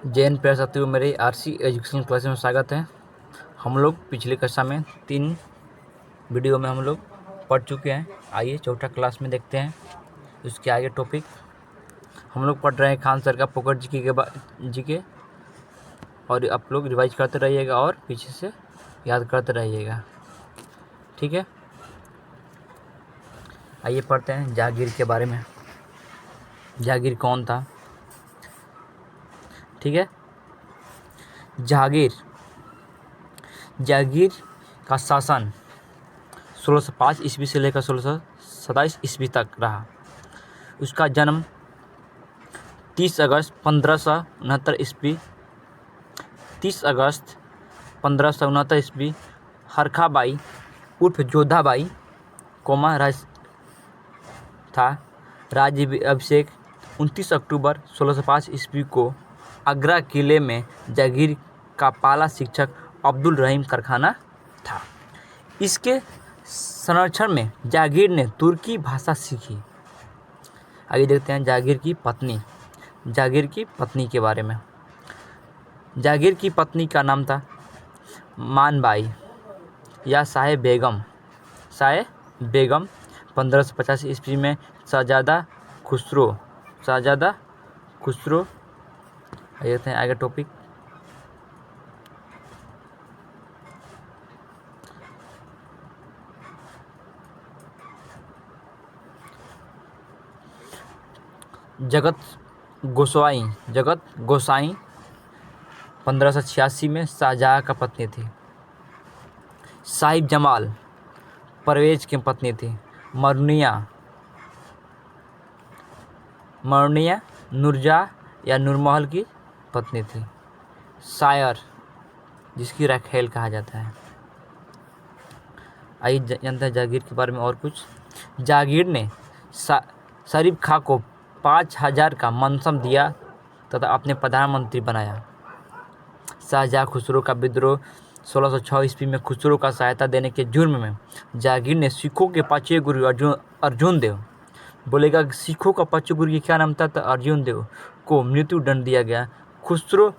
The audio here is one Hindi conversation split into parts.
जैन प्यारे साथियों, मेरे आरसी एजुकेशन क्लास में स्वागत है। हम लोग पिछले कक्षा में 3 वीडियो में हम लोग पढ़ चुके हैं। आइए चौथा क्लास में देखते हैं उसके आगे टॉपिक। हम लोग पढ़ रहे हैं खान सर का पोकर जीके और आप लोग रिवाइज करते रहिएगा और पीछे से याद करते रहिएगा, ठीक है। आइए पढ़ते हैं जहांगीर के बारे में। जहांगीर कौन था, ठीक है। जहांगीर का शासन 1605 ईस्वी से लेकर 1627 ईस्वी तक रहा। उसका जन्म 30 अगस्त 1569 ईस्वी हरखाबाई उर्फ जोधाबाई था। राज्य अभिषेक 29 अक्टूबर 1605 ईस्वी को आगरा किले में जहांगीर का पहला शिक्षक अब्दुल रहीम कारखाना था। इसके संरक्षण में जहांगीर ने तुर्की भाषा सीखी। आगे देखते हैं जहांगीर की पत्नी के बारे में। जहांगीर की पत्नी का नाम था मानबाई या शाह बेगम। 1585 ईस्वी में शहजादा खुसरो देखते हैं आगे टॉपिक। जगत गोसाई 1586 में शाहजहाँ का पत्नी थी। साहिब जमाल परवेज की पत्नी थी। मरनिया नूरजहाँ या नूरमहल की पत्नी थी। शायर जिसकी रखेल कहा जाता है। आइए जानते हैं जहांगीर के बारे में और कुछ। जहांगीर ने शरीफ खां को 5000 का मनसब दिया तथा अपने प्रधानमंत्री बनाया। शाहजहाँ खुसरो का विद्रोह 1606 ईस्वी में खुसरो का सहायता देने के जुर्म में जहांगीर ने सिखों के 5वें गुरु अर्जुन देव सिखों का 5वें गुरु क्या नाम था, तो अर्जुन देव को मृत्यु दंड दिया गया। खुसरो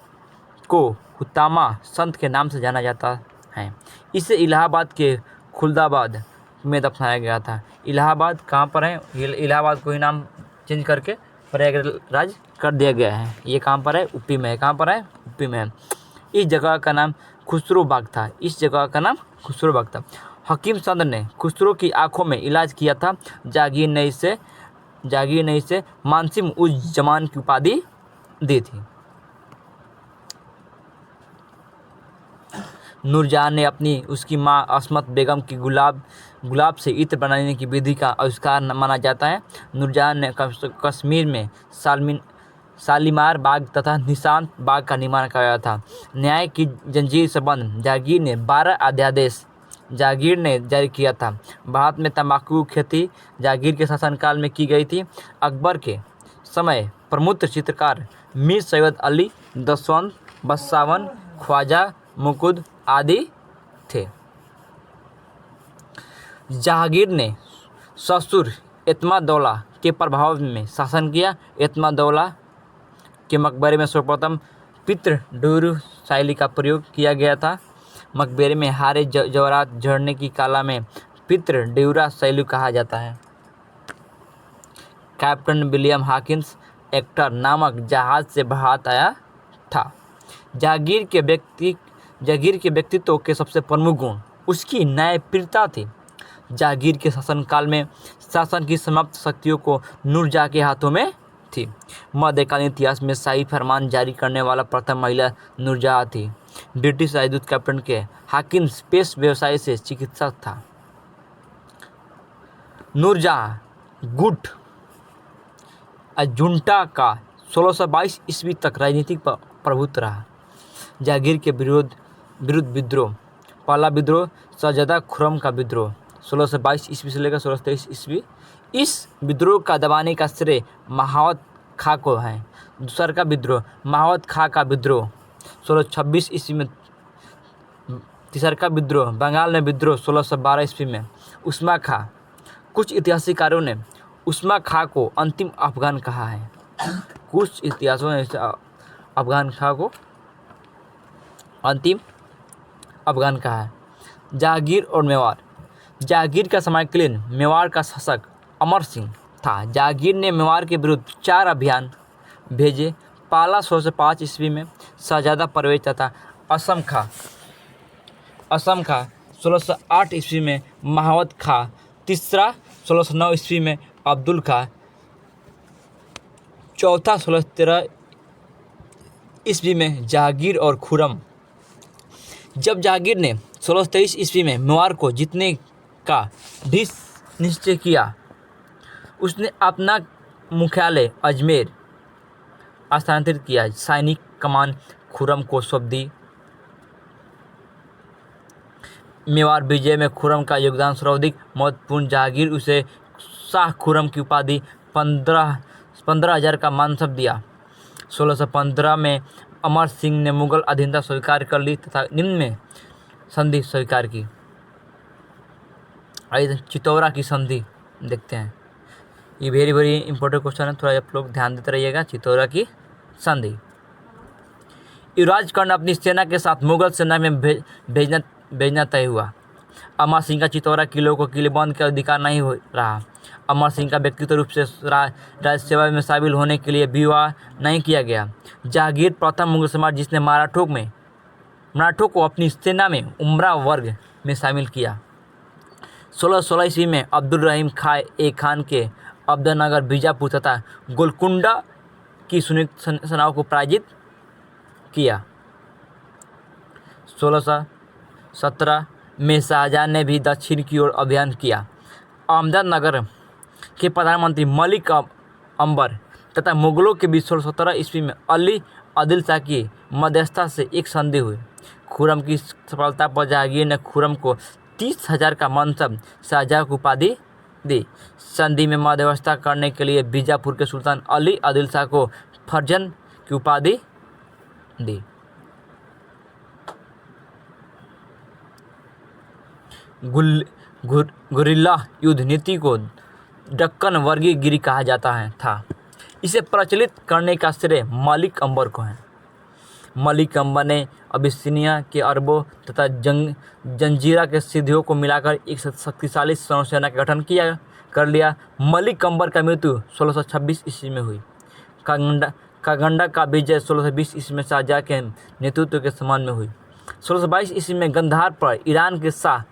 को हुतामा संत के नाम से जाना जाता है। इसे इलाहाबाद के खुलदाबाद में दफनाया गया था। इलाहाबाद कहाँ पर है? इलाहाबाद को ही नाम चेंज करके प्रयागराज कर दिया गया है। ये कहाँ पर है? यूपी में है। कहाँ पर है? यूपी में है। इस जगह का नाम खुसरो बाग था। हकीम चंद ने खुसरो की आंखों में इलाज किया था। जहांगीर ने इसे मानसिम उज जमान की उपाधि दी थी। नूरजहाँ ने उसकी मां अस्मत बेगम की गुलाब से इत्र बनाने की विधि का आविष्कार माना जाता है। नूरजहाँ ने कश्मीर में शालीमार बाग तथा निशांत बाग का निर्माण कराया था। न्याय की जंजीर से बंद जहांगीर ने 12 अध्यादेश जारी किया था। भारत में तंबाकू की खेती जहांगीर के शासनकाल में की गई थी। अकबर के समय प्रमुख चित्रकार मीर सैयद अली, दसवंत, बसावन, ख्वाजा मुकुद आदि थे। जहांगीर ने ससुर एतमादौला के प्रभाव में शासन किया। एतमादौला के मकबरे में सर्वप्रथम पित्र ड्यूरू शैली का प्रयोग किया गया था। मकबरे में हारे जवाहरात झड़ने की कला में पित्र ड्यूरा शैली कहा जाता है। कैप्टन विलियम हॉकिंस एक्टर नामक जहाज से भारत आया था। जहांगीर के व्यक्तित्व के सबसे प्रमुख गुण उसकी न्यायप्रियता थी। जहांगीर के शासनकाल में शासन की समाप्त शक्तियों को नूरजहाँ के हाथों में थी। मध्यकालीन इतिहास में शाही फरमान जारी करने वाला प्रथम महिला नूरजहाँ थी। ब्रिटिश राजदूत कैप्टन के हॉकिंस पेश व्यवसाय से चिकित्सक था। नूरजहाँ गुट जुंटा का 1622 ईस्वी तक राजनीतिक प्रभुत्व रहा। जहांगीर के विरुद्ध विद्रोह। पहला विद्रोह शहजादा खुर्रम का विद्रोह 1622 ईस्वी से लेकर 1623 ईस्वी। इस विद्रोह का दबाने का श्रेय महावत खां को है। दूसरा का विद्रोह महावत खां का विद्रोह 1626 ईस्वी में। तीसरा का विद्रोह बंगाल में विद्रोह 1612 ईस्वी में। उस्मा खां। कुछ इतिहासकारों ने उस्मा खां को अंतिम अफगान कहा है। कुछ इतिहासों ने अफगान खां को अंतिम अफगान कहा है। जहांगीर और मेवाड़। जहांगीर का समकालीन मेवाड़ का शासक अमर सिंह था। जहांगीर ने मेवाड़ के विरुद्ध 4 अभियान भेजे। पहला 1605 ईस्वी में शहजादा परवेज तथा असम खां 1608 ईस्वी में महावत खां, तीसरा 1609 ईस्वी में अब्दुल खां, चौथा 1613 ईस्वी में जहांगीर और खुर्रम। जब जहांगीर ने 1623 ईस्वी में मेवाड़ को जीतने का दृढ़ निश्चय किया, उसने अपना मुख्यालय अजमेर स्थानांतरित किया। सैनिक कमान खुर्रम को सौंप दी। मेवाड़ विजय में खुर्रम का योगदान सर्वाधिक महत्वपूर्ण। जहांगीर उसे शाह खुर्रम की उपाधि 15,000 का मानसब दिया। 1615 में अमर सिंह ने मुगल अधीनता स्वीकार कर ली तथा निम्न में संधि स्वीकार की। आइए चितौरा की संधि देखते हैं। ये वेरी इंपॉर्टेंट क्वेश्चन है, थोड़ा आप लोग ध्यान देते रहिएगा। चितौरा की संधि। युवराज कर्ण अपनी सेना के साथ मुगल सेना में भेजना तय हुआ। अमर सिंह का चितौरा किलों को किलेबंद का अधिकार नहीं हो रहा। अमर सिंह का व्यक्तिगत रूप से राज सेवा में शामिल होने के लिए विवाह नहीं किया गया। जहांगीर प्रथम मुगल सम्राट जिसने मराठों को अपनी सेना में उमरा वर्ग में शामिल किया। 1616 ईस्वी में अब्दुल रहीम खान के अब्दनगर, बीजापुर तथा गोलकुंडा की संयुक्त सेनाओं को पराजित किया। 1617 में शाहजहां ने भी दक्षिण की ओर अभियान किया। अहमदनगर के प्रधानमंत्री मलिक अंबर तथा मुगलों के बीच 1617 ईस्वी में अली आदिल शाह की मध्यस्थता से एक संधि हुई। खुर्रम की सफलता पर जहांगीर ने खुर्रम को 30,000 का मनसब शाहजहां को उपाधि दी। संधि में मध्यस्थता करने के लिए बीजापुर के सुल्तान अली आदिल शाह को फर्जंद की उपाधि दी। गुरिल्ला युद्ध नीति को दक्कन वर्गीयगिरी कहा जाता था। इसे प्रचलित करने का श्रेय मलिक अंबर को है। मलिक अंबर ने अबिसिनिया के अरबों तथा जंजीरा के सिद्धियों को मिलाकर एक शक्तिशाली सेना का गठन कर लिया। मलिक अंबर का मृत्यु 1626 ईस्वी में हुई। कागंडा का विजय 1620 ईस्वी में शाहजहां के नेतृत्व के समान में हुई। 1622 ईस्वी में गंधार पर ईरान के शाह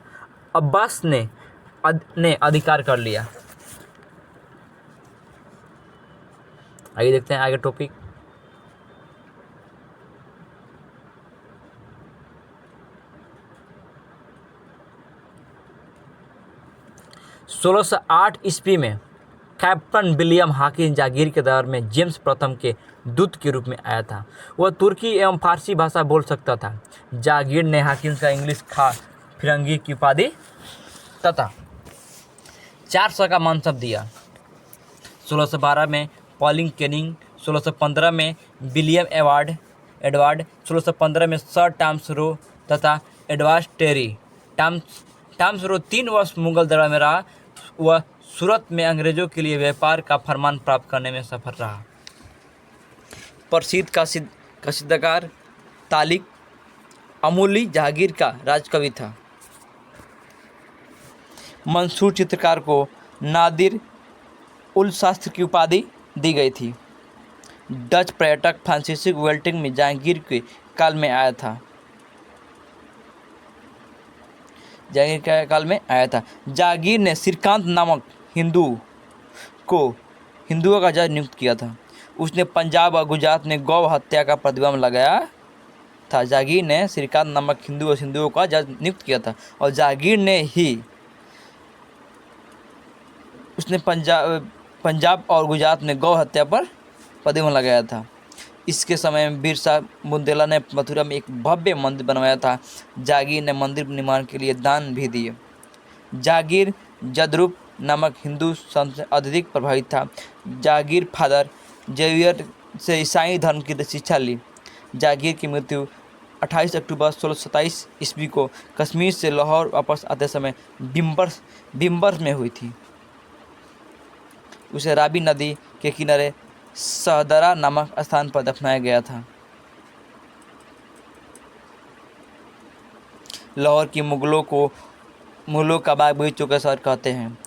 अब्बास ने अधिकार कर लिया। आगे देखते हैं आगे टॉपिक। सोलह 8 ईस्वी में कैप्टन विलियम हाकिम जहांगीर के दरबार में जेम्स प्रथम के दूत के रूप में आया था। वह तुर्की एवं फारसी भाषा बोल सकता था। जहांगीर ने हाकिम का इंग्लिश फिरंगी की उपाधि तथा 400 का मनसब दिया। 1612 में पॉलिंग केनिंग, 1615 में विलियम एडवर्ड, 1615 में सर टॉमस रो तथा एडवर्ड टेरी। टॉमस रो 3 वर्ष मुगल दरबार में रहा। वह सूरत में अंग्रेजों के लिए व्यापार का फरमान प्राप्त करने में सफल रहा। प्रसिद्ध कसीदाकार तालिक अमूली जहांगीर का राजकवि था। मंसूर चित्रकार को नादिर उल शास्त्र की उपाधि दी गई थी। डच पर्यटक फ्रांसीसी वेल्टिंग में जहांगीर के काल में आया था। जहांगीर ने श्रीकांत नामक हिंदुओं का जज नियुक्त किया था। उसने पंजाब और गुजरात में गौ हत्या का प्रतिबंध लगाया था। जहांगीर ने श्रीकांत नामक हिंदुओं का जज नियुक्त किया था और जहांगीर ने ही उसने पंजाब और गुजरात में गौ हत्या पर प्रतिबंध लगाया था। इसके समय में बिरसा मुंडेला ने मथुरा में एक भव्य मंदिर बनवाया था। जहांगीर ने मंदिर निर्माण के लिए दान भी दिए। जहांगीर जदरूप नामक हिंदू संत से अत्यधिक प्रभावित था। जहांगीर फादर जेवियर से ईसाई धर्म की शिक्षा ली। जहांगीर की मृत्यु 28 अक्टूबर 1627 ईस्वी को कश्मीर से लाहौर वापस आते समय बिम्बर में हुई थी। उसे रावी नदी के किनारे सहदरा नामक स्थान पर दफनाया गया था। लाहौर की मुगलों का बाग बगीचों का शहर कहते हैं।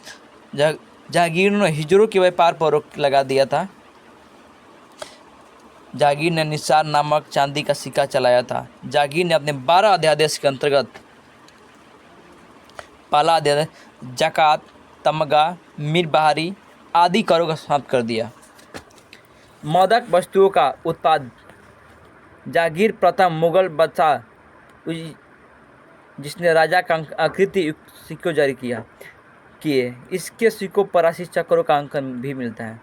जहांगीर ने हिजड़ों के व्यापार पर रोक लगा दिया था। जहांगीर ने निसार नामक चांदी का सिक्का चलाया था। जहांगीर ने अपने 12 अध्यादेश के अंतर्गत पहला अध्यादेश ज़कात, तमगा, मीर बहारी आदि करों का समाप्त कर दिया। मादक वस्तुओं का उत्पाद जहांगीर प्रथम मुगल बादशाह जिसने राजा का आकृति युक्त सिक्के जारी किए। इसके सिक्कों पर राशि चक्रों का अंकन भी मिलता है।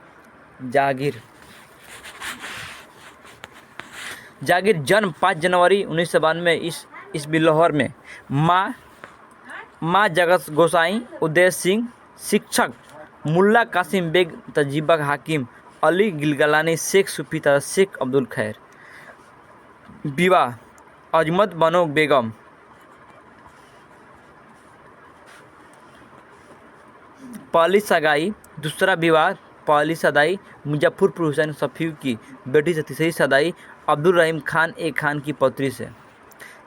जहांगीर जन्म 5 जनवरी 1992 ईस्वी लाहौर में। माँ जगत गोसाई, उदय सिंह, शिक्षक मुल्ला कासिम बेग, तजीबक हाकिम, अली गिलगिलानी, शेख सूफी तथा शेख अब्दुल खैर। विवाह अजमत बनो बेगम। पहली सगाई, दूसरा विवाह पहली सदाई मुजफ्फरपुर हुसैन सफ़ी की बेटी से, तीसरी सदाई अब्दुल रहीम खान ए खान की पौत्री से।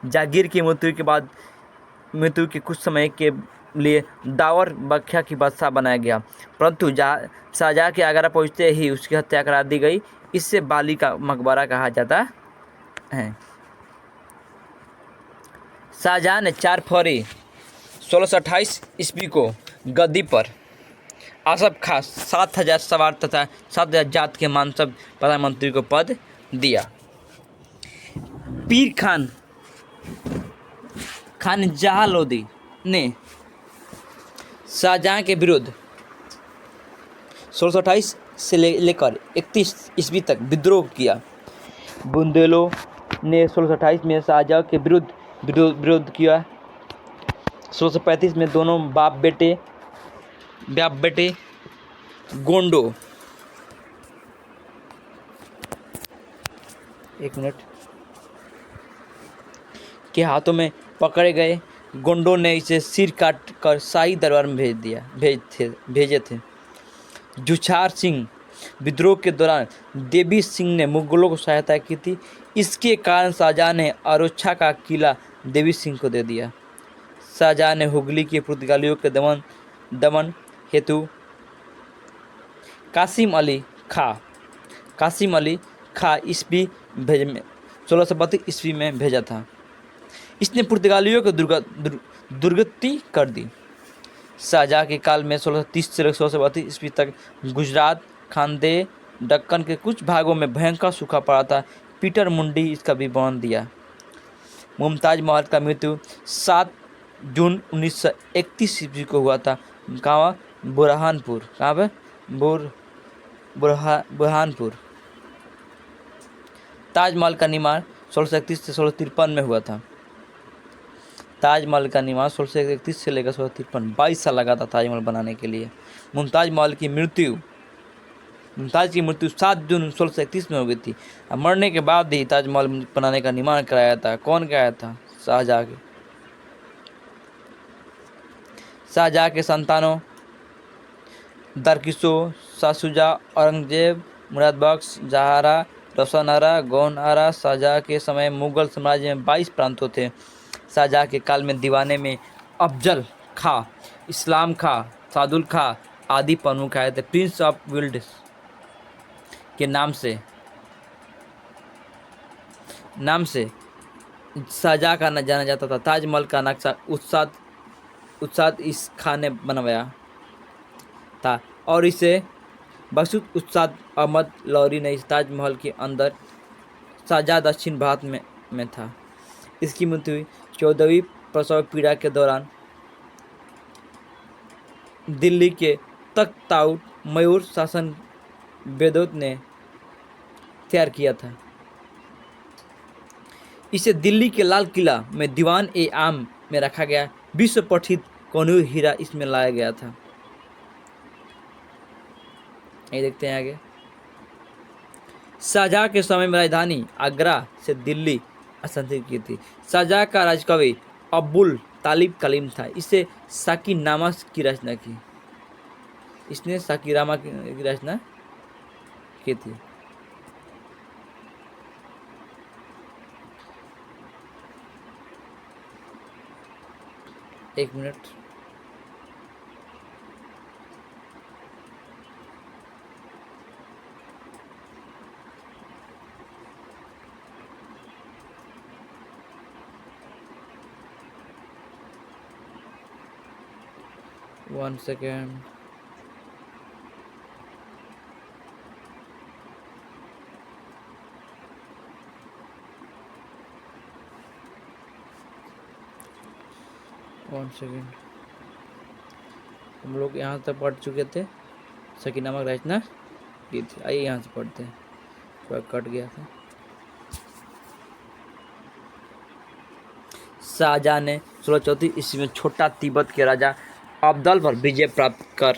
जहांगीर की मृत्यु के कुछ समय के लिए दावर बख्तियार की बादशाह बनाया गया, परंतु शाहजहाँ के आगरा पहुंचते ही उसकी हत्या करा दी गई। इससे बाली का मकबरा कहा जाता है। शाहजहाँ ने 4 फरवरी 1628 ईस्वी को गद्दी पर आसफ खां 7000 सवार तथा 7000 जात के मानसब प्रधानमंत्री को पद दिया। पीर खान जहां लोदी ने शाहजहाँ के विरुद्ध 1628 से लेकर 31 ईस्वी तक विद्रोह किया। बुंदेलों ने 1628 में शाहजहाँ के विरोध किया। 1635 में दोनों बाप बेटे गोंडों के हाथों में पकड़े गए। गोंडों ने इसे सिर काट कर शाही दरबार में भेजे थे। जुझार सिंह विद्रोह के दौरान देवी सिंह ने मुगलों को सहायता की थी। इसके कारण शाहजहाँ ने अरोक्षा का किला देवी सिंह को दे दिया। शाहजहाँ ने हुगली के पुर्तगालियों के दमन हेतु कासिम अली खां ईस्वी 1632 ईस्वी में भेजा था। इसने पुर्तगालियों को दुर्गति कर दी। शाहजहाँ के काल में 1630 से 1632 ईस्वी तक गुजरात, खानदेश, दक्कन के कुछ भागों में भयंकर सूखा पड़ा था। पीटर मुंडी इसका विवरण दिया। मुमताज महल का मृत्यु 7 जून 1931 ईस्वी को हुआ था। बुरहानपुर। ताजमहल का निर्माण 1631 से 1653 में हुआ था। ताजमहल का निर्माण 1631 से लेकर 1653 22 साल लगा था ताजमहल बनाने के लिए। मुमताज की मृत्यु 7 जून 1631 में हो गई थी। मरने के बाद ही ताजमहल बनाने का निर्माण कराया था। कौन कराया था? शाहजहाँ के संतानों दरकिशो, शाहशुजा, औरंगजेब, मुरादबख्श, जहारा, रोशन आरा, गौन आरा। शाहजहाँ के समय मुगल साम्राज्य में 22 प्रांतों थे। शाहजहाँ के काल में दीवाने में अफजल खां, इस्लाम खां, सादुल खां आदि प्रमुख आए थे। प्रिंस ऑफ वेल्स के नाम से शाहजहाँ का जाना जाता था। ताजमहल का नक्शा उस्ताद इस खान ने बनवाया था और इसे बखशुद उस्ताद अहमद लौरी ने इस ताजमहल के अंदर शाहजहाँ दक्षिण भारत में था। इसकी मृत्यु 14वीं प्रसव पीड़ा के दौरान दिल्ली के तख्ताउट मयूर शासन बेदौत ने तैयार किया था। इसे दिल्ली के लाल किला में दीवान ए आम में रखा गया। विश्व प्रसिद्ध कोहिनूर हीरा इसमें लाया गया था। ये देखते हैं आगे। शाहजहाँ के समय में राजधानी आगरा से दिल्ली स्थानांतरित की थी। शाहजहाँ का राजकवि अब्दुल तालिब कलीम था। इसने साकीनामा की रचना की थी। एक minute. One second. One second. हम लोग यहाँ तक पढ़ चुके थे सखी नामक रचना गीत। आइए यहाँ से पढ़ते हैं, थोड़ा कट गया था। शाहजहां ने 1634 ईस्वी में छोटा तिब्बत के राजा अब्दल पर विजय प्राप्त कर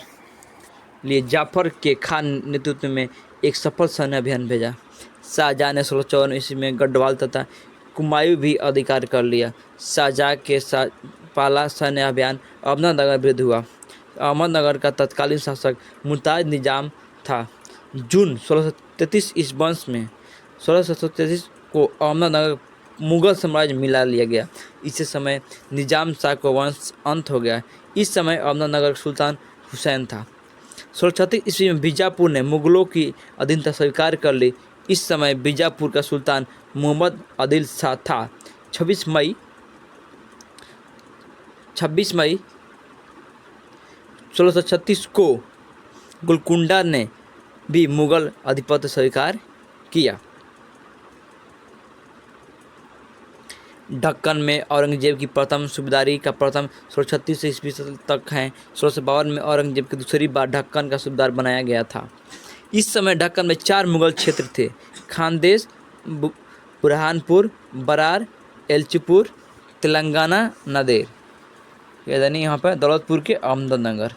लिए जाफर के खान नेतृत्व में एक सफल सैन्य अभियान भेजा। शाहजहां ने 1654 ईस्वी में गढ़वाल तथा कुमायूं भी अधिकार कर लिया। शाहजहां के पहला सैन्य अभियान अहमदनगर विरुद्ध हुआ। अहमदनगर का तत्कालीन शासक मुमताज निजाम था। जून 1633 ईस्वी में 1633 को अहमदनगर मुगल साम्राज्य में मिला लिया गया। इसी समय निजाम शाह को वंश अंत हो गया। इस समय अहमदनगर सुल्तान हुसैन था। 1636 ईस्वी में बीजापुर ने मुगलों की अधीनता स्वीकार कर ली। इस समय बीजापुर का सुल्तान मोहम्मद आदिल शाह था। 26 मई 1636 को गोलकुंडा ने भी मुगल आधिपत्य स्वीकार किया। ढक्कन में औरंगजेब की प्रथम सूबेदारी का प्रथम 1636 ईस्वी तक है। 1652 में औरंगजेब की दूसरी बार ढक्कन का सूबेदार बनाया गया था। इस समय ढक्कन में 4 मुगल क्षेत्र थे: खानदेश, बुरहानपुर, बरार, एलचीपुर, तेलंगाना, नादेर, यानी यहाँ पर दौलतपुर के अहमदनगर।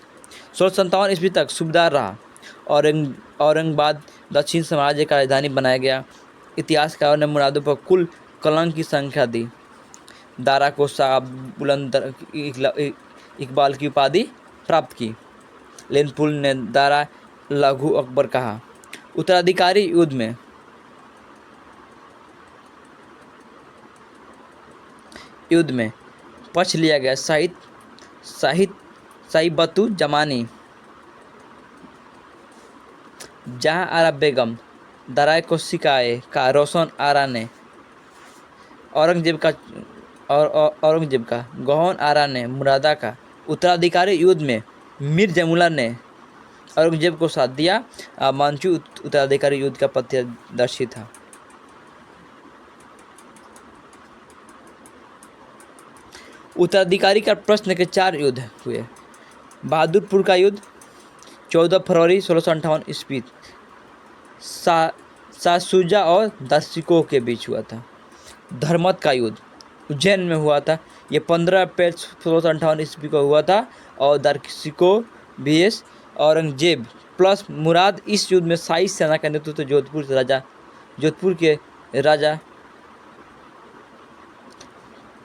1657 ईस्वी तक सूबेदार रहा। औरंगाबाद दक्षिण साम्राज्य का राजधानी बनाया गया। इतिहासकारों ने मुरादों पर कुल कलंक की संख्या दी। दारा को शाह बुलंद इकबाल की उपाधि प्राप्त की। लेनपुल ने दारा लघु अकबर कहा। उत्तराधिकारी युद्ध में पक्ष लिया गया। साहिबतु जमानी, जहां आरा बेगम, दारा को सिकाए का रोशन आरा ने, औरंगजेब का गौहन आरा ने मुरादा का। उत्तराधिकारी युद्ध में मीर जमुला ने औरंगजेब को साथ दिया। मांचू उत्तराधिकारी युद्ध का प्रत्यक्षदर्शी था। उत्तराधिकारी का प्रश्न के 4 युद्ध हुए। बहादुरपुर का युद्ध 14 फरवरी 1658 ईस्वी शाहशुजा और दर्शिकों के बीच हुआ था। धर्मत का युद्ध उज्जैन में हुआ था। ये 15 अप्रैल 1658 ईस्वी को हुआ था और दर्शिकों vs औरंगजेब प्लस मुराद। इस युद्ध में शाही सेना का नेतृत्व जोधपुर के राजा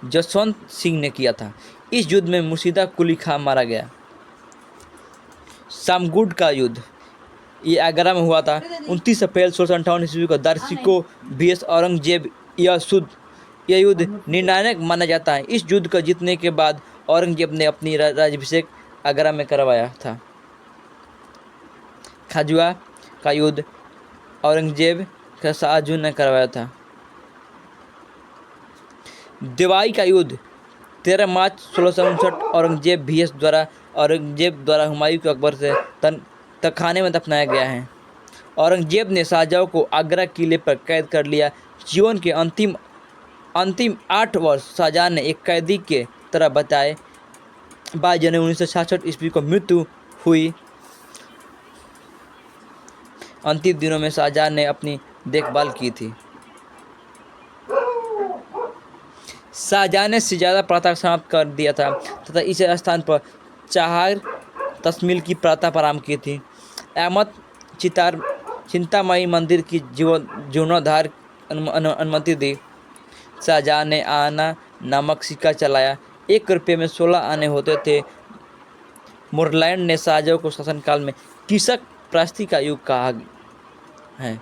जसवंत सिंह ने किया था। इस युद्ध में मुर्शिदा कुली खां मारा गया। सामगुड का युद्ध ये आगरा में हुआ था। 29 अप्रैल 1658 ईस्वी को दर्शिकों vs औरंगजेब। यह युद्ध निर्णायक माना जाता है। इस युद्ध को जीतने के बाद औरंगजेब ने अपनी राज्याभिषेक आगरा में करवाया था। खाजुआ का युद्ध औरंगजेब का शाहजहां ने करवाया था। देवाई का युद्ध 13 मार्च 1659 औरंगजेब द्वारा हुमायूं को अकबर से तहखाने में दफनाया गया है। औरंगजेब ने शाहजहां को आगरा किले पर कैद कर लिया। जीवन के अंतिम 8 वर्ष शाहजहां ने एक कैदी के तरह बताए। 22 जनवरी 1966 ईस्वी को मृत्यु हुई। अंतिम दिनों में शाहजहां ने अपनी देखभाल की थी। शाहजहां ने सिजादा प्रथा समाप्त कर दिया था तथा इस स्थान पर चार तस्मील की प्रथा प्रारंभ की थी। अहमद चिंतामणि मंदिर की जीर्णोद्धार अनुमति दी। शाहजहां ने आना नामक सिक्का चलाया। 1 रुपये में 16 आने होते थे। मोरलैंड ने शाहजहां को शासनकाल में कृषक प्रास्ति का युग कहा है।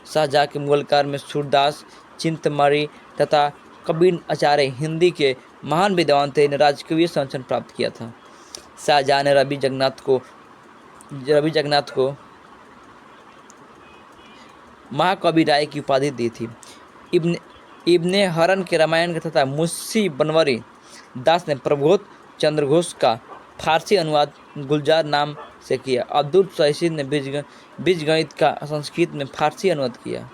शाहजहां के मुगल काल में सूरदास, चिंतमणि तथा कबीर आचार्य हिंदी के महान विद्वान थे, ने राजकीय संरक्षण प्राप्त किया था। शाहजहां ने रवि जगन्नाथ को महाकवि राय की उपाधि दी थी। इब्ने हरन के रामायण तथा मुंशी बनवारी दास ने प्रबोध चंद्र घोष का फारसी अनुवाद गुलजार नाम से किया। अब्दुल सहीद ने बीजगणित का संस्कृत में फारसी अनुवाद किया।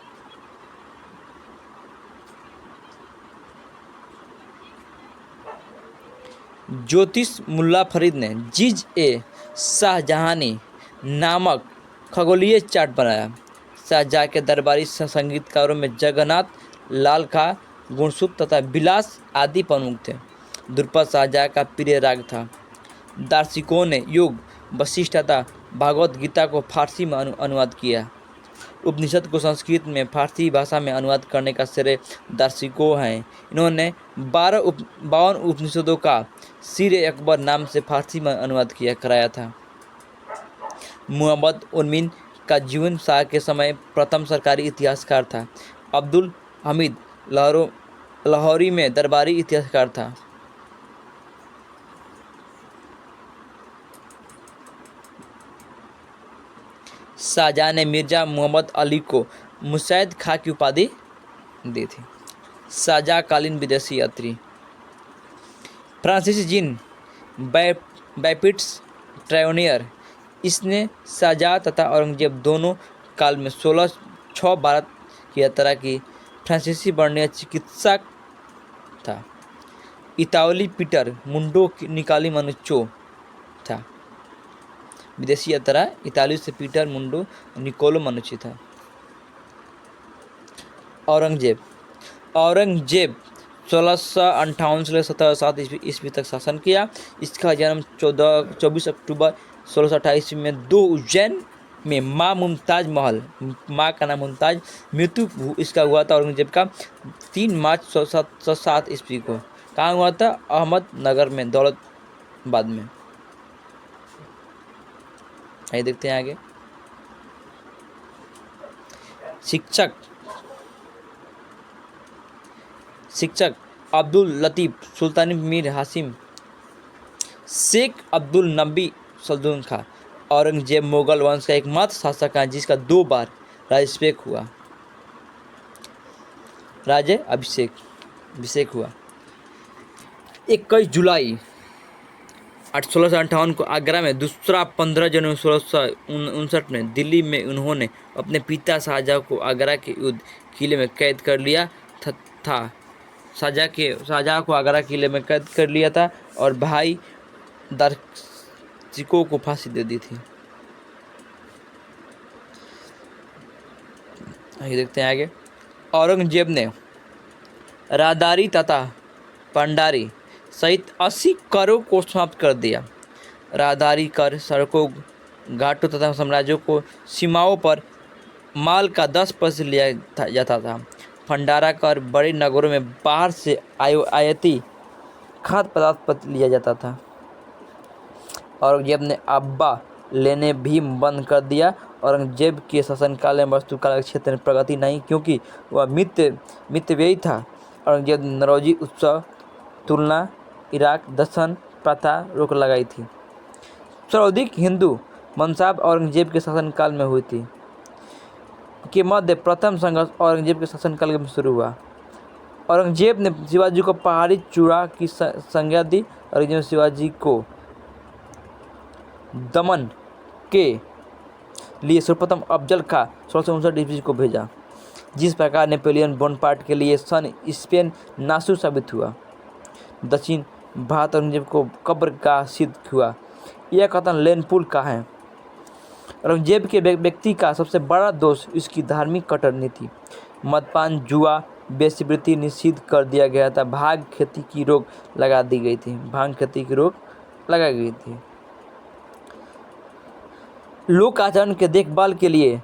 ज्योतिष मुल्ला फरीद ने जीज ए शाहजहानी नामक खगोलीय चार्ट बनाया। शाहजहां के दरबारी संगीतकारों में जगन्नाथ, लाल खा, गुणसुख तथा बिलास आदि प्रमुख थे। द्रुपद शाहजहां का प्रिय राग था। दार्शनिकों ने योग, वशिष्ठ तथा भागवत गीता को फारसी में अनुवाद किया। उपनिषद को संस्कृत में फारसी भाषा में अनुवाद करने का श्रेय दार्शनिकों हैं। इन्होंने 52 उपनिषदों का सीर अकबर नाम से फारसी में अनुवाद कराया था। मोहम्मद उन्मीन का जीवन शाह के समय प्रथम सरकारी इतिहासकार था। अब्दुल हमीद लाहौरी में दरबारी इतिहासकार था। शाहजहां ने मिर्जा मोहम्मद अली को मुसैद खां की उपाधि दी थी। शाहजहां कालीन विदेशी यात्री फ्रांसीसी जीन बैपिट्स ट्रायोनियर, इसने शाहजहां तथा औरंगजेब दोनों काल में 1606 भारत की यात्रा की। फ्रांसीसी वर्णीय चिकित्सक था। इतावली पीटर मुंडो निकाली मनुच्चो था। विदेशी यात्रा इताली से पीटर मुंडो निकोलो मनुची था। औरंगजेब 1658 से 1707 ईस्वी तक शासन किया। इसका जन्म 24 अक्टूबर 1628 में 2 उज्जैन में माँ मुमताज महल, माँ का नाम मुमताज, मृत्यु इसका हुआ था औरंगजेब का 3 मार्च 1607 ईस्वी को। कहाँ हुआ था? अहमदनगर में, दौलताबाद में। आइए देखते हैं आगे। शिक्षक अब्दुल लतीफ सुल्तानी मीर हासिम, शेख अब्दुल नबी सल्दून खां। औरंगजेब मुगल वंश का एकमात्र शासक है जिसका 2 बार अभिषेक हुआ। 21 जुलाई 1658 को आगरा में, दूसरा 15 जनवरी 1659 में दिल्ली में उन्होंने अपने पिता शाहजहां को आगरा के युद्ध किले में कैद कर लिया था। शाहजहां को आगरा किले में कैद कर लिया था और भाई दार्शनिकों को फांसी दे दी थी। आइए देखते हैं आगे। औरंगजेब ने रादारी तथा पंडारी सहित 80 करों को समाप्त कर दिया। राहदारी कर सड़कों, घाटों तथा साम्राज्यों को सीमाओं पर माल का 10% लिया जाता था। भंडारा कर बड़े नगरों में बाहर से आयाती खाद्य पदार्थ पर लिया जाता था। औरंगजेब ने अब्बा लेने भी बंद कर दिया। औरंगजेब के शासनकाल में वास्तुकला के क्षेत्र में प्रगति नहीं, क्योंकि वह मितव्ययी था। औरंगजेब ने नौरोजी उत्सव, तुलना, इराक दर्शन प्रथा रोक लगाई थी। सर्वाधिक हिंदू मनसाब औरंगजेब के शासनकाल में हुई थी। के मध्य प्रथम संघर्ष औरंगजेब के शासनकाल में शुरू हुआ। औरंगजेब ने शिवाजी को पहाड़ी चूड़ा की संज्ञा दी। औरंगजेब ने शिवाजी को दमन के लिए सर्वप्रथम अफजल खां 1659 ईस्वी को भेजा, जिस प्रकार नेपोलियन बोनापार्ट के लिए सन स्पेन नासूर साबित हुआ। दक्षिण भारत औरंगजेब को कब्र का सिद्ध हुआ। यह कथन लेनपुल का है। औरंगजेब के व्यक्ति का सबसे बड़ा दोष उसकी धार्मिक कट्टर नीति। मदपान, जुआ, वेश्यावृत्ति निषिद्ध कर दिया गया था। भांग खेती की रोक लगा गई थी। लोक आचरण के देखभाल के लिए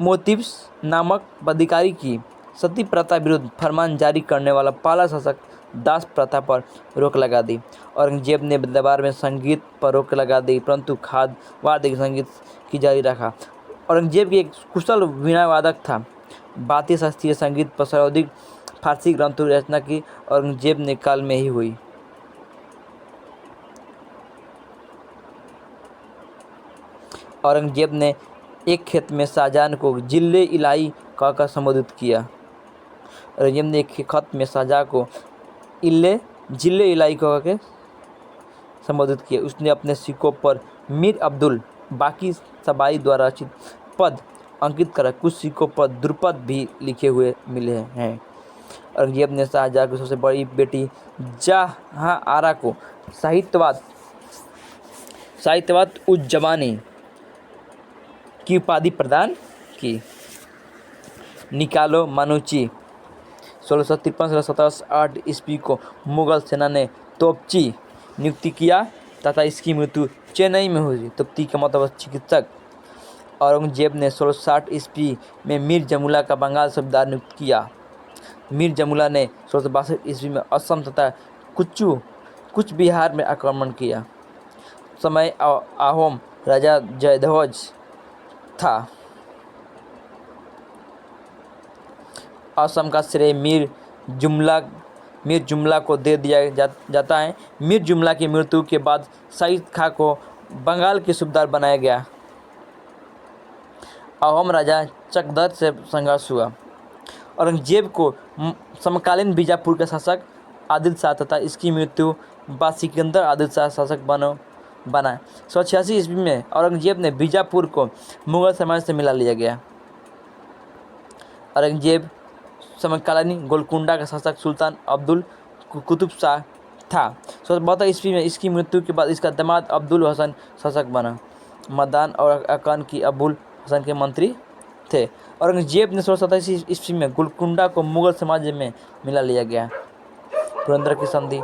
मोतिव्स नामक अधिकारी की सती प्रथा विरुद्ध फरमान जारी करने वाला पहला शासक दास प्रथा पर रोक लगा दी। औरंगजेब ने दरबार में संगीत पर रोक लगा दी, परंतु वाद्य संगीत की जारी रखा। औरंगजेब एक कुशल वीणा वादक था। भारतीय शास्त्रीय संगीत पर सर्वाधिक फारसी ग्रंथों की रचना की औरंगजेब ने काल में ही हुई। औरंगजेब ने एक खेत में शाहजहां को जिले इलाही कहकर संबोधित किया। औरंगजेब ने एक खत में शाहजहां को जिले इलाही कहकर संबोधित किया। उसने अपने सिक्कों पर मीर अब्दुल बाकी सबाई द्वारा रचित पद अंकित करा। कुछ सिक्कों पर द्रुपद भी लिखे हुए मिले हैं। औरंगजेब ने शाहजहां की सबसे बड़ी बेटी जहां आरा को साहित्यवाद उज्जमानी की उपाधि प्रदान की। निकालो मानुची 1653 से 1708 ईस्वी को मुगल सेना ने तोपची नियुक्ति किया तथा इसकी मृत्यु चेन्नई में हुई। तोपची का मतलब चिकित्सक। औरंगजेब ने 1660 ईस्वी में मीर जमुला का बंगाल सूबेदार नियुक्त किया। मीर जमुला ने 1662 ईस्वी में असम तथा कुछ बिहार में आक्रमण किया। समय अहोम राजा जयध्वज था। असम का श्रेय मीर जुमला को दे दिया जाता है। मीर जुमला की मृत्यु के बाद सईद खां को बंगाल के सूबेदार बनाया गया। अहोम राजा चकदर से संघर्ष हुआ। औरंगजेब को समकालीन बीजापुर के शासक आदिल शाह तथा इसकी मृत्यु बाद सिकंदर आदिल शाह शासक बना। 1686 ईस्वी में औरंगजेब ने बीजापुर को मुगल साम्राज्य से मिला लिया गया। औरंगजेब समकालीन गोलकुंडा का शासक सुल्तान अब्दुल कुतुब शाह था। 1672 ईस्वी में इसकी मृत्यु के बाद इसका दामाद अब्दुल हसन शासक बना। मदान और अकान की अबुल हसन के मंत्री थे। औरंगजेब ने 1687 ईस्वी में गोलकुंडा को मुगल साम्राज्य में मिला लिया गया। पुरंदर की संधि।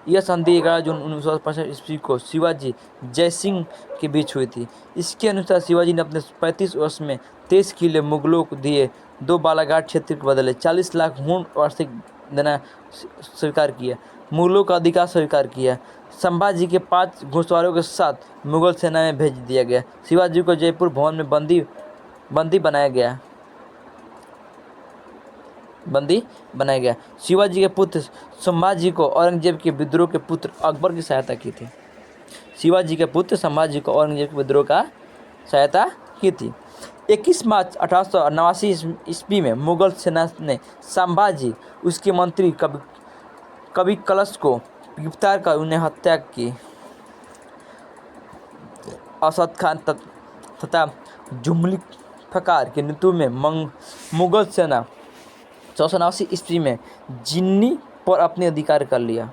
यह संधि 11 जून 1965 ईस्वी को शिवाजी जयसिंह के बीच हुई थी। इसके अनुसार शिवाजी ने अपने 35 वर्ष में 23 किले मुगलों को दिए, 2 बालाघाट क्षेत्र के बदले 40 लाख हुन वार्षिक देना स्वीकार किया, मुगलों का अधिकार स्वीकार किया। संभाजी के 5 घुड़सवारों के साथ मुगल सेना में भेज दिया गया। शिवाजी को जयपुर भवन में बंदी बनाया गया। शिवाजी के पुत्र संभाजी को औरंगजेब के विद्रोह के पुत्र अकबर की सहायता की थी। शिवाजी के पुत्र संभाजी को औरंगजेब के विद्रोह का सहायता की थी। 21 मार्च 1889 ईस्वी में मुगल सेना ने संभाजी, उसके मंत्री कवि कलश को गिरफ्तार कर उन्हें हत्या की। असद खान तथा जुल्फ़िकार के नेतृत्व में मुगल सेना 1689 ईस्वी में जिन्नी पर अपने अधिकार कर लिया।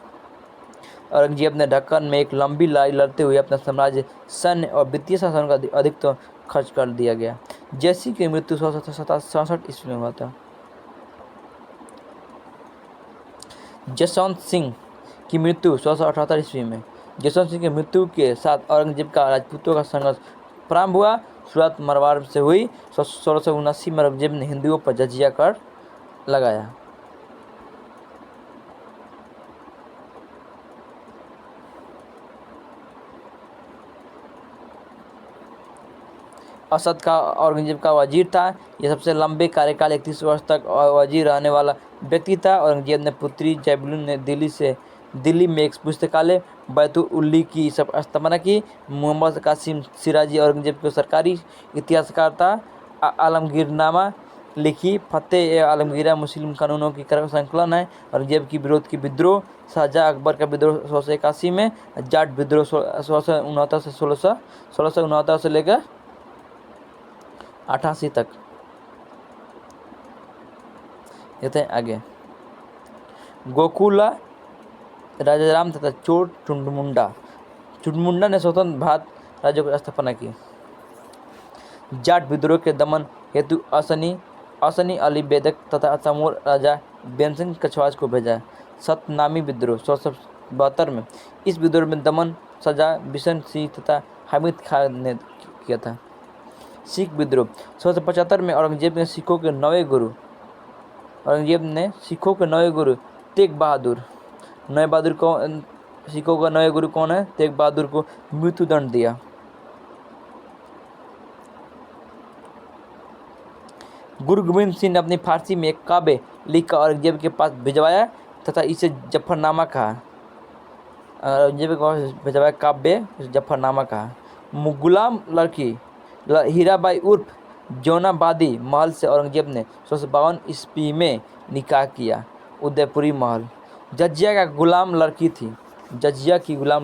औरंगजेब ने दक्कन में एक लंबी लड़ाई लड़ते हुए अपना साम्राज्य, सैन्य और वित्तीय शासन का अधिकतर खर्च कर दिया गया। जयसिंह की मृत्यु 1667 ईस्वी में हुआ था। जसवंत सिंह की मृत्यु 1678 ईस्वी में। जसवंत सिंह की मृत्यु के साथ औरंगजेब का राजपूतों का संघर्ष प्रारंभ हुआ। शुरुआत मारवाड़ से हुई। 1679 में औरंगजेब ने हिंदुओं पर जजिया कर लगाया। असद का औरंगजेब का वजीर था। यह सबसे लंबे कार्यकाल 31 वर्ष तक वजीर रहने वाला व्यक्ति था। औरंगजेब ने पुत्री जैबुल ने दिल्ली में एक पुस्तकालय बैतुल-उली की स्थापना की। मोहम्मद कासिम सिराजी औरंगजेब के सरकारी इतिहासकार था। आलमगीरनामा लिखी। फतेह-ए-आलमगीर मुस्लिम कानूनों की संकलन है। औरंगजेब की विरोध की विद्रोह। शाहजहां अकबर का विद्रोह 1681 में। जाट विद्रोह 1669 से लेकर 88 तक। कहते हैं आगे गोकुला राजाराम तथा चोर चुंडमुंडा ने स्वतंत्र भारत राज्य की स्थापना की। जाट विद्रोह के दमन हेतु असनी अली बेदक तथा तैमूर राजा बेनसिंह कछवाज को भेजा। सतनामी विद्रोह 1672 में। इस विद्रोह में दमन सजा बिशन सिंह तथा हामिद खान ने किया था। सिख विद्रोह 1675 में। औरंगजेब ने सिखों के नवे गुरु तेग बहादुर सिखों का नवे गुरु कौन है? तेग बहादुर को मृत्युदंड दिया। गुरु गोविंद सिंह ने अपनी फारसी में एक काव्य लिखकर औरंगजेब के पास भिजवाया तथा इसे जफरनामा कहा। औरंगजेब के पास भिजवाया काव्य जफरनामा कहा। गुलाम लड़की हीराबाई उर्फ जौनाबादी महल से औरंगजेब ने 1652 ईस्वी में निकाह किया। उदयपुरी महल जजिया की गुलाम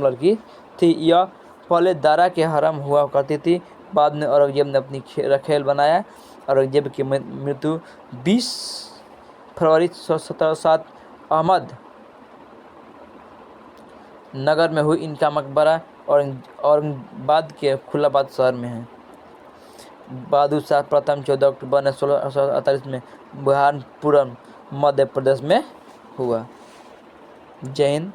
लड़की थी। यह पहले दारा के हरम हुआ करती थी। बाद में औरंगजेब ने अपनी रखेल बनाया। औरंगजेब की मृत्यु 20 फरवरी 1707 अहमद नगर में हुई। इनका मकबरा औरंगाबाद के खुलाबाद शहर में है। बहादुर शाह प्रथम 14 अक्टूबर ने 1648 में बुरहानपुर मध्य प्रदेश में हुआ। जय हिंद।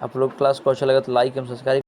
आप लोग क्लास को अच्छा लगा तो लाइक एवं सब्सक्राइब